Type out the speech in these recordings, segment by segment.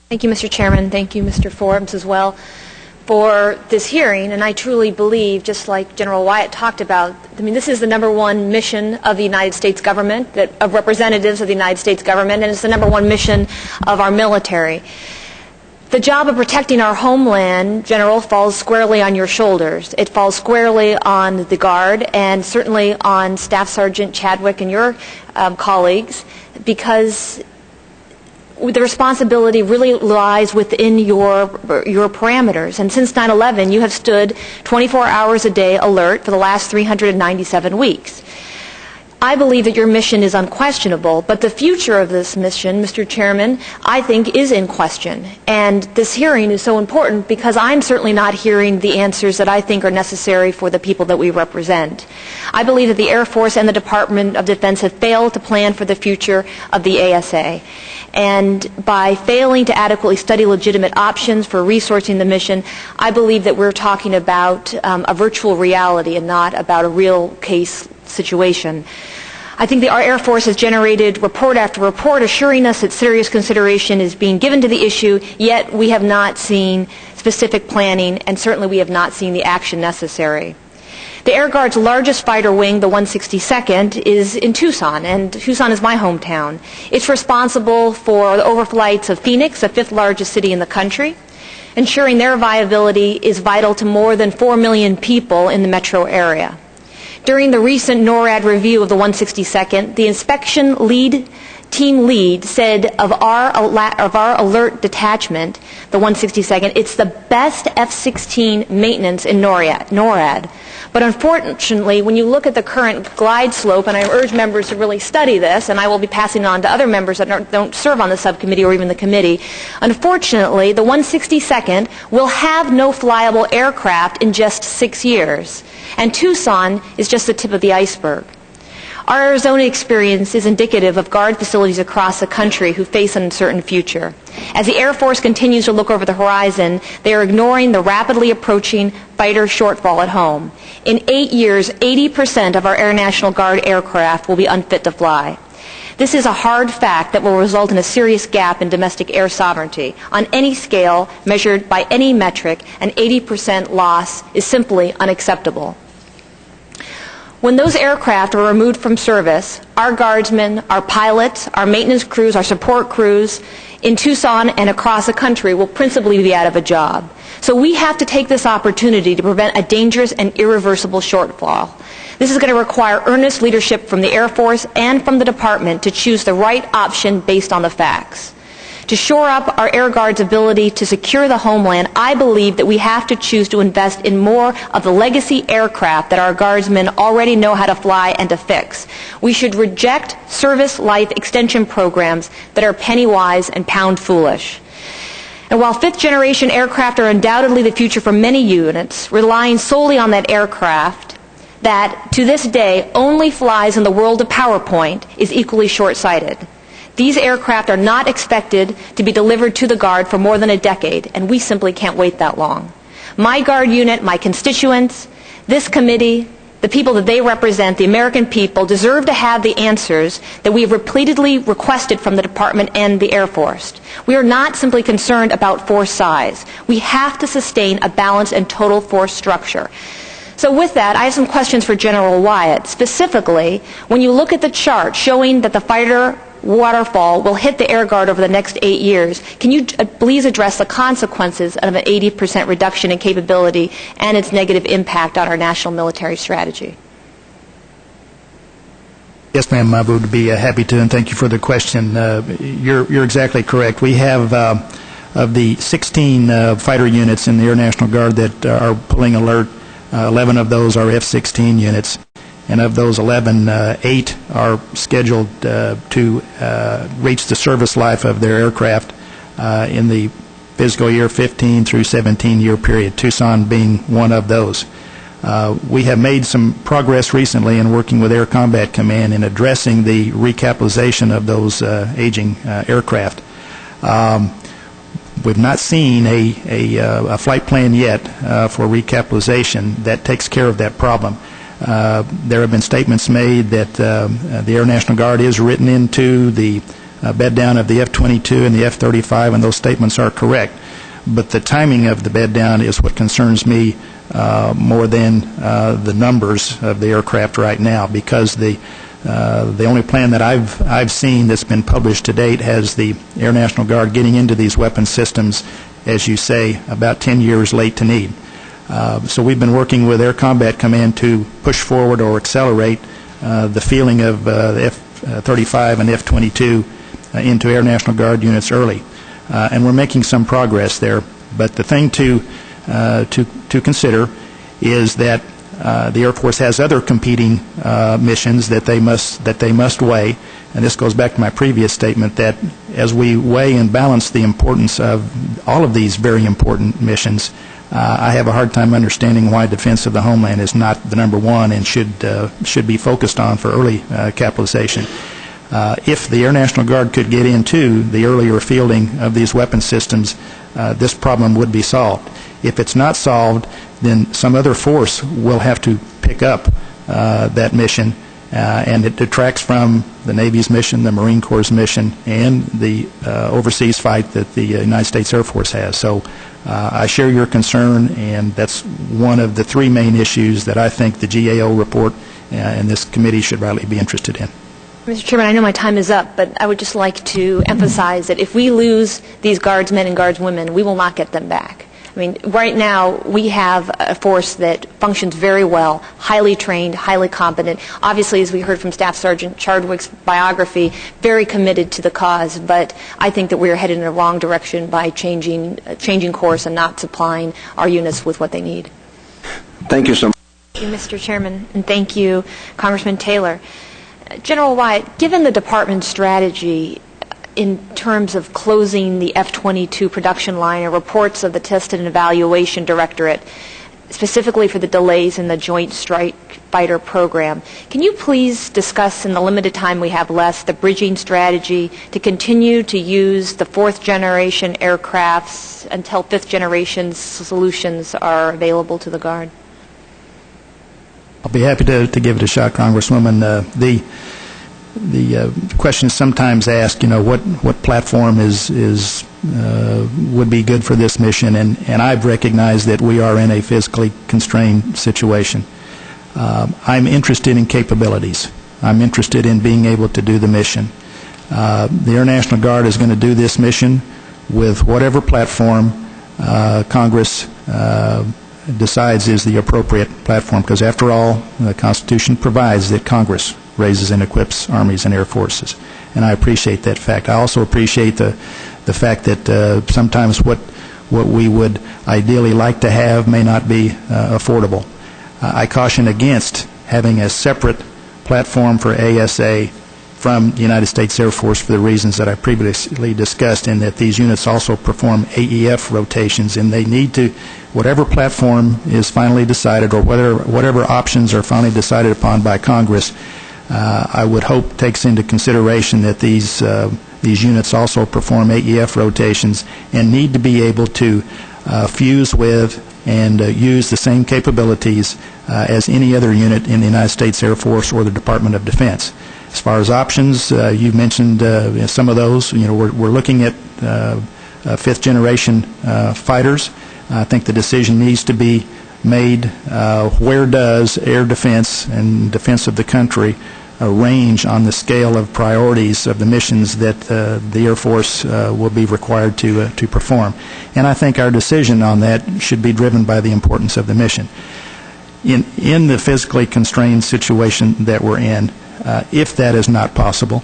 Thank you, Mr. Chairman. Thank you, Mr. Forbes, as well, for this hearing. And I truly believe, just like General Wyatt talked about, I mean, this is the #1 mission of the United States government, of representatives of the United States government, and it's the #1 mission of our military. The job of protecting our homeland, General, falls squarely on your shoulders. It falls squarely on the Guard and certainly on Staff Sergeant Chadwick and your colleagues, because the responsibility really lies within your parameters. And since 9/11, you have stood 24 hours a day alert for the last 397 weeks. I believe that your mission is unquestionable, but the future of this mission, Mr. Chairman, I think is in question. And this hearing is so important because I'm certainly not hearing the answers that I think are necessary for the people that we represent. I believe that the Air Force and the Department of Defense have failed to plan for the future of the ASA. And by failing to adequately study legitimate options for resourcing the mission, I believe that we're talking about a virtual reality and not about a real case situation. I think our Air Force has generated report after report assuring us that serious consideration is being given to the issue, yet we have not seen specific planning, and certainly we have not seen the action necessary. The Air Guard's largest fighter wing, the 162nd, is in Tucson, and Tucson is my hometown. It's responsible for the overflights of Phoenix, the 5th largest city in the country. Ensuring their viability is vital to more than 4 million people in the metro area. During the recent NORAD review of the 162nd, the inspection team lead said of our alert detachment, the 162nd, it's the best F-16 maintenance in NORAD. But unfortunately, when you look at the current glide slope, and I urge members to really study this, and I will be passing it on to other members that don't serve on the subcommittee or even the committee, unfortunately, the 162nd will have no flyable aircraft in just 6 years. And Tucson is just the tip of the iceberg. Our Arizona experience is indicative of Guard facilities across the country who face an uncertain future. As the Air Force continues to look over the horizon, they are ignoring the rapidly approaching fighter shortfall at home. In 8 years, 80% of our Air National Guard aircraft will be unfit to fly. This is a hard fact that will result in a serious gap in domestic air sovereignty. On any scale, measured by any metric, an 80% loss is simply unacceptable. When those aircraft are removed from service, our guardsmen, our pilots, our maintenance crews, our support crews in Tucson and across the country will principally be out of a job. So we have to take this opportunity to prevent a dangerous and irreversible shortfall. This is going to require earnest leadership from the Air Force and from the Department to choose the right option based on the facts. To shore up our Air Guard's ability to secure the homeland, I believe that we have to choose to invest in more of the legacy aircraft that our Guardsmen already know how to fly and to fix. We should reject service life extension programs that are penny-wise and pound-foolish. And while fifth-generation aircraft are undoubtedly the future for many units, relying solely on that aircraft that, to this day, only flies in the world of PowerPoint is equally short-sighted. These aircraft are not expected to be delivered to the Guard for more than a decade, and we simply can't wait that long. My Guard unit, my constituents, this committee, the people that they represent, the American people, deserve to have the answers that we have repeatedly requested from the Department and the Air Force. We are not simply concerned about force size. We have to sustain a balanced and total force structure. So with that, I have some questions for General Wyatt. Specifically, when you look at the chart showing that the fighter waterfall will hit the Air Guard over the next 8 years, can you please address the consequences of an 80% reduction in capability and its negative impact on our national military strategy? Yes, ma'am, I would be happy to, and thank you for the question. You're exactly correct. We have, of the 16 fighter units in the Air National Guard that are pulling alert, 11 of those are F-16 units. And of those 11, 8 are scheduled to reach the service life of their aircraft in the fiscal year 15 through 17 year period, Tucson being one of those. We have made some progress recently in working with Air Combat Command in addressing the recapitalization of those aging aircraft. We've not seen a flight plan yet for recapitalization that takes care of that problem. There have been statements made that the Air National Guard is written into the bed down of the F-22 and the F-35, and those statements are correct. But the timing of the bed down is what concerns me more than the numbers of the aircraft right now, because the only plan that I've seen that's been published to date has the Air National Guard getting into these weapon systems, as you say, about 10 years late to need. So we've been working with Air Combat Command to push forward or accelerate the fielding of the F-35 and F-22 into Air National Guard units early. And we're making some progress there. But the thing to consider is that the Air Force has other competing missions that they must weigh, and this goes back to my previous statement that as we weigh and balance the importance of all of these very important missions, I have a hard time understanding why defense of the homeland is not the number one and should be focused on for early capitalization. If the Air National Guard could get into the earlier fielding of these weapon systems, this problem would be solved. If it's not solved, then some other force will have to pick up that mission, and it detracts from the Navy's mission, the Marine Corps' mission, and the overseas fight that the United States Air Force has. So I share your concern, and that's one of the three main issues that I think the GAO report and this committee should rightly be interested in. Mr. Chairman, I know my time is up, but I would just like to emphasize that if we lose these guardsmen and guardswomen, we will not get them back. I mean, right now, we have a force that functions very well, highly trained, highly competent. Obviously, as we heard from Staff Sergeant Chardwick's biography, very committed to the cause, but I think that we are headed in the wrong direction by changing course and not supplying our units with what they need. Thank you so much. Thank you, Mr. Chairman, and thank you, Congressman Taylor. General Wyatt, given the Department's strategy in terms of closing the F-22 production line and reports of the Test and Evaluation Directorate, specifically for the delays in the Joint Strike Fighter program, can you please discuss in the limited time we have left the bridging strategy to continue to use the fourth-generation aircrafts until fifth-generation solutions are available to the Guard? I'll be happy to give it a shot, Congresswoman. The question is sometimes asked, what platform would be good for this mission, and I've recognized that we are in a physically constrained situation. I'm interested in capabilities. I'm interested in being able to do the mission. The Air National Guard is going to do this mission with whatever platform Congress decides is the appropriate platform, because after all, the Constitution provides that Congress raises and equips armies and air forces, and I appreciate that fact. I also appreciate the fact that sometimes what we would ideally like to have may not be affordable. I caution against having a separate platform for ASA from the United States Air Force for the reasons that I previously discussed, in that these units also perform AEF rotations, and they need to, whatever platform is finally decided or whatever options are finally decided upon by Congress, I would hope takes into consideration that these units also perform AEF rotations and need to be able to fuse with and use the same capabilities as any other unit in the United States Air Force or the Department of Defense. As far as options, you mentioned some of those. We're looking at fifth-generation fighters. I think the decision needs to be made, where does air defense and defense of the country range on the scale of priorities of the missions that the Air Force will be required to perform. And I think our decision on that should be driven by the importance of the mission. In the physically constrained situation that we're in, if that is not possible,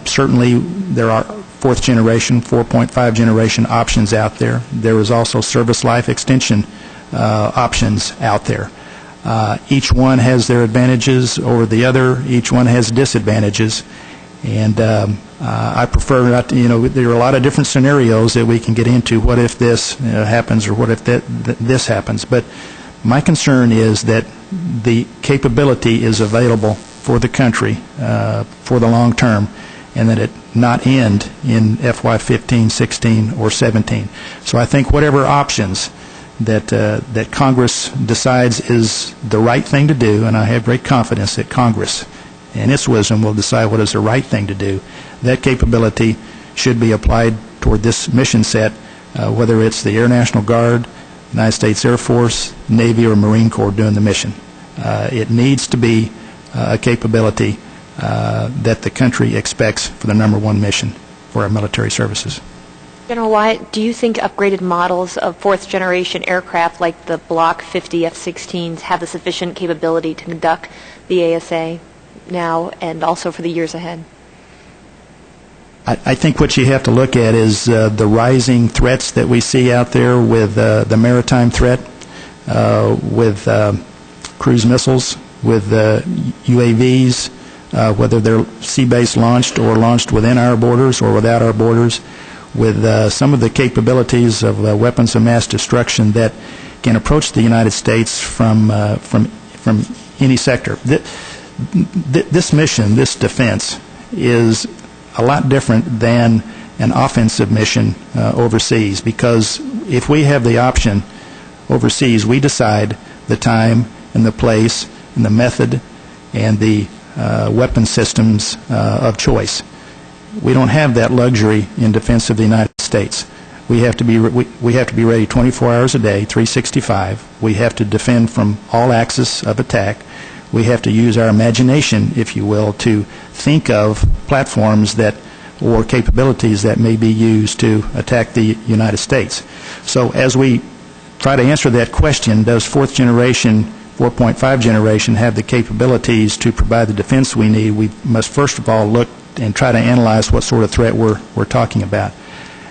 certainly there are fourth generation, 4.5 generation options out there. There is also service life extension options out there. Each one has their advantages over the other. Each one has disadvantages. And I prefer not to, there are a lot of different scenarios that we can get into. What if this happens, or what if this happens? But my concern is that the capability is available for the country for the long term, and that it not end in FY15, 16, or 17. So I think whatever options that Congress decides is the right thing to do, and I have great confidence that Congress in its wisdom, will decide what is the right thing to do. That capability should be applied toward this mission set, whether it's the Air National Guard, United States Air Force, Navy, or Marine Corps doing the mission. It needs to be a capability that the country expects for the number one mission for our military services. General Wyatt, do you think upgraded models of fourth-generation aircraft like the Block 50 F-16s have the sufficient capability to conduct the ASA now and also for the years ahead? I think what you have to look at is the rising threats that we see out there with the maritime threat, with cruise missiles, with UAVs, whether they're sea-based launched or launched within our borders or without our borders, with some of the capabilities of weapons of mass destruction that can approach the United States from any sector. This mission, this defense, is a lot different than an offensive mission overseas, because if we have the option overseas, we decide the time and the place and the method and the weapon systems of choice. We don't have that luxury in defense of the United States. We have to be ready 24 hours a day, 365. We have to defend from all axes of attack. We have to use our imagination, if you will, to think of platforms that or capabilities that may be used to attack the United States. So as we try to answer that question, does fourth generation, 4.5 generation have the capabilities to provide the defense we need? We must first of all look and try to analyze what sort of threat we're talking about.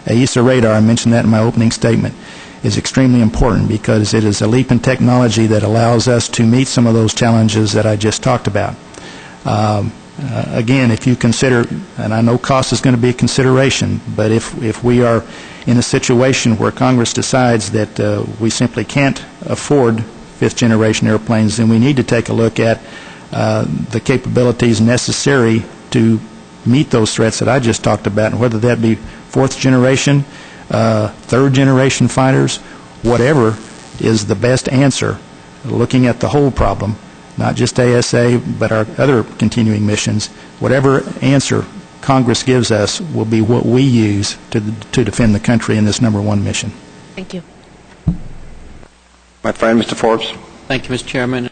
AESA radar, I mentioned that in my opening statement, is extremely important because it is a leap in technology that allows us to meet some of those challenges that I just talked about. Again, if you consider, and I know cost is going to be a consideration, but if we are in a situation where Congress decides that we simply can't afford fifth-generation airplanes, then we need to take a look at the capabilities necessary to meet those threats that I just talked about, and whether that be fourth-generation, third-generation fighters, whatever is the best answer, looking at the whole problem, not just ASA, but our other continuing missions. Whatever answer Congress gives us will be what we use to defend the country in this number one mission. Thank you. My friend, Mr. Forbes. Thank you, Mr. Chairman.